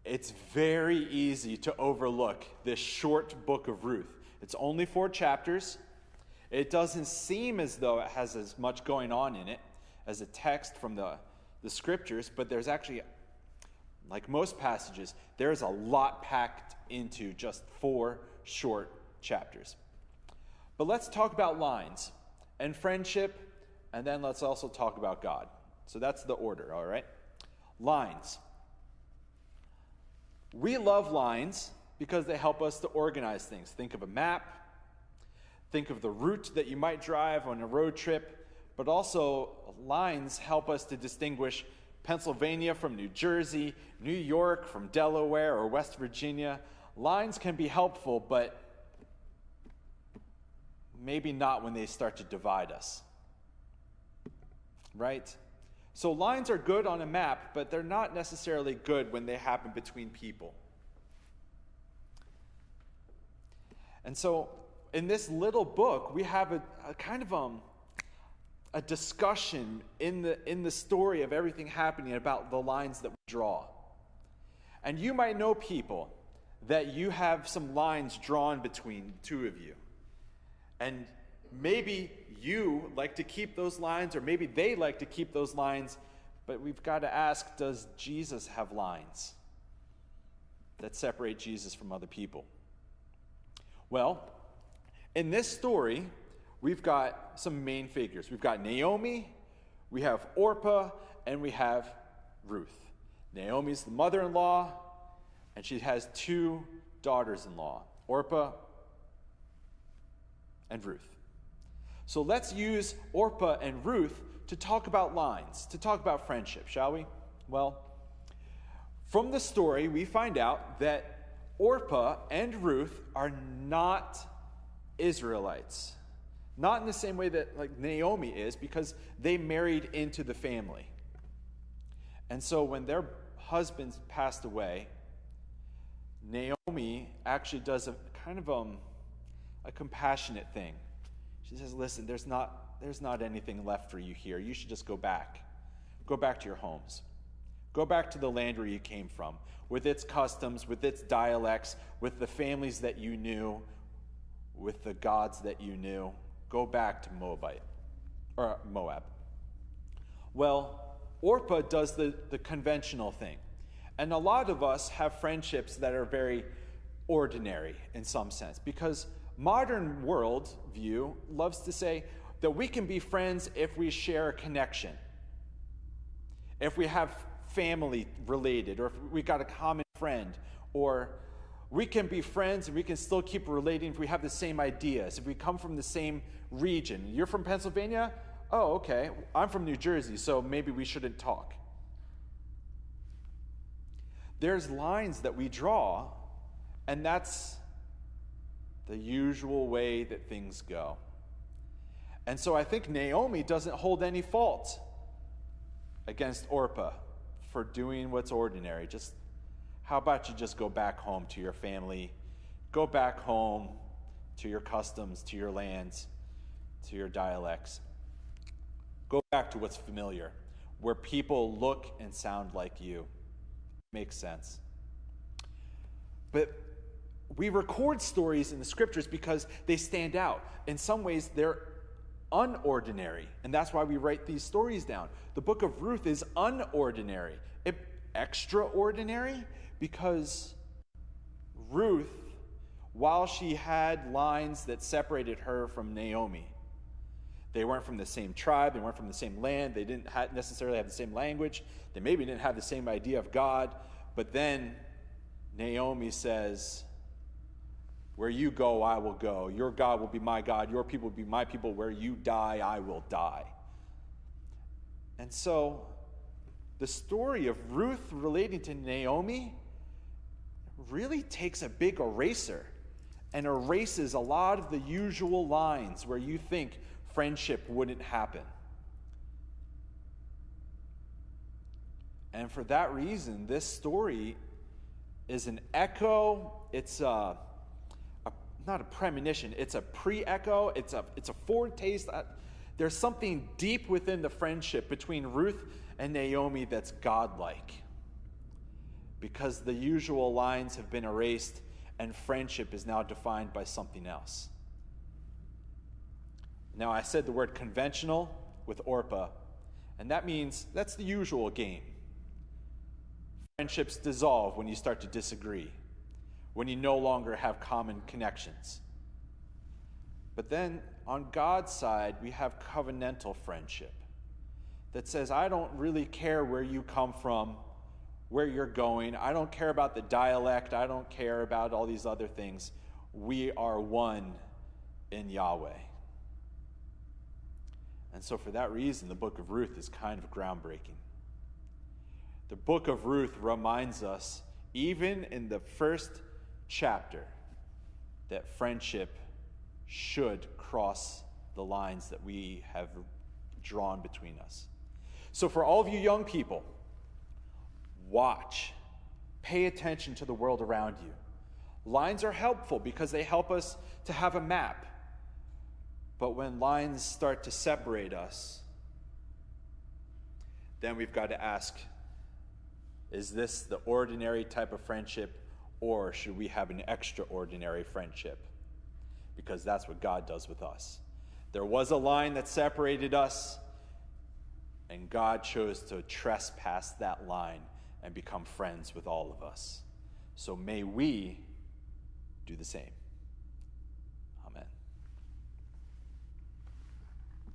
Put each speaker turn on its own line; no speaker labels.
It's very easy to overlook this short book of Ruth. It's only 4 chapters. It doesn't seem as though it has as much going on in it as a text from the scriptures, but there's actually, like most passages, there's a lot packed into just 4 short chapters. But let's talk about lines and friendship, and then let's also talk about God. So that's the order, all right? Lines. We love lines because they help us to organize things. Think of a map. Think of the route that you might drive on a road trip. But also, lines help us to distinguish Pennsylvania from New Jersey, New York from Delaware or West Virginia. Lines can be helpful, but maybe not when they start to divide us. Right? So lines are good on a map, but they're not necessarily good when they happen between people. And so in this little book, we have a kind of a discussion in the story of everything happening about the lines that we draw. And you might know people that you have some lines drawn between the two of you. And maybe you like to keep those lines, or maybe they like to keep those lines, but we've got to ask, does Jesus have lines that separate Jesus from other people? Well, in this story, we've got some main figures. We've got Naomi, we have Orpah, and we have Ruth. Naomi's the mother-in-law, and she has 2 daughters-in-law, Orpah and Ruth. So let's use Orpah and Ruth to talk about lines, to talk about friendship, shall we? Well, from the story, we find out that Orpah and Ruth are not Israelites. Not in the same way that like Naomi is, because they married into the family. And so when their husbands passed away, Naomi actually does a kind of a compassionate thing. She says, listen, there's not anything left for you here. You should just go back. Go back to your homes. Go back to the land where you came from, with its customs, with its dialects, with the families that you knew, with the gods that you knew. Go back to Moab. Well, Orpah does the conventional thing. And a lot of us have friendships that are very ordinary in some sense, because modern world view loves to say that we can be friends if we share a connection, if we have family related, or if we got a common friend, or we can be friends and we can still keep relating if we have the same ideas, if we come from the same region. You're from Pennsylvania? Oh, okay. I'm from New Jersey, so maybe we shouldn't talk. There's lines that we draw, and that's the usual way that things go. And so I think Naomi doesn't hold any fault against Orpah for doing what's ordinary. Just how about you just go back home to your family, go back home to your customs, to your lands, to your dialects. Go back to what's familiar, where people look and sound like you. Makes sense. But we record stories in the scriptures because they stand out. In some ways, they're unordinary, and that's why we write these stories down. The book of Ruth is unordinary. Extraordinary because Ruth, while she had lines that separated her from Naomi, they weren't from the same tribe, they weren't from the same land, they didn't necessarily have the same language, they maybe didn't have the same idea of God, but then Naomi says, where you go, I will go. Your God will be my God. Your people will be my people. Where you die, I will die. And so the story of Ruth relating to Naomi really takes a big eraser and erases a lot of the usual lines where you think friendship wouldn't happen. And for that reason, this story is an echo. It's not a premonition. It's a pre-echo. It's a foretaste. There's something deep within the friendship between Ruth and Naomi that's godlike. because the usual lines have been erased and friendship is now defined by something else. Now, I said the word conventional with Orpah, and that means that's the usual game. Friendships dissolve when you start to disagree, when you no longer have common connections. But then on God's side, we have covenantal friendship that says, I don't really care where you come from, where you're going. I don't care about the dialect. I don't care about all these other things. We are one in Yahweh. And so for that reason, the book of Ruth is kind of groundbreaking. The book of Ruth reminds us, even in the first chapter, that friendship should cross the lines that we have drawn between us. So for all of you young people, watch, pay attention to the world around you. Lines are helpful because they help us to have a map. But when lines start to separate us, then we've got to ask, is this the ordinary type of friendship, or should we have an extraordinary friendship? Because that's what God does with us. There was a line that separated us, and God chose to trespass that line and become friends with all of us. So may we do the same.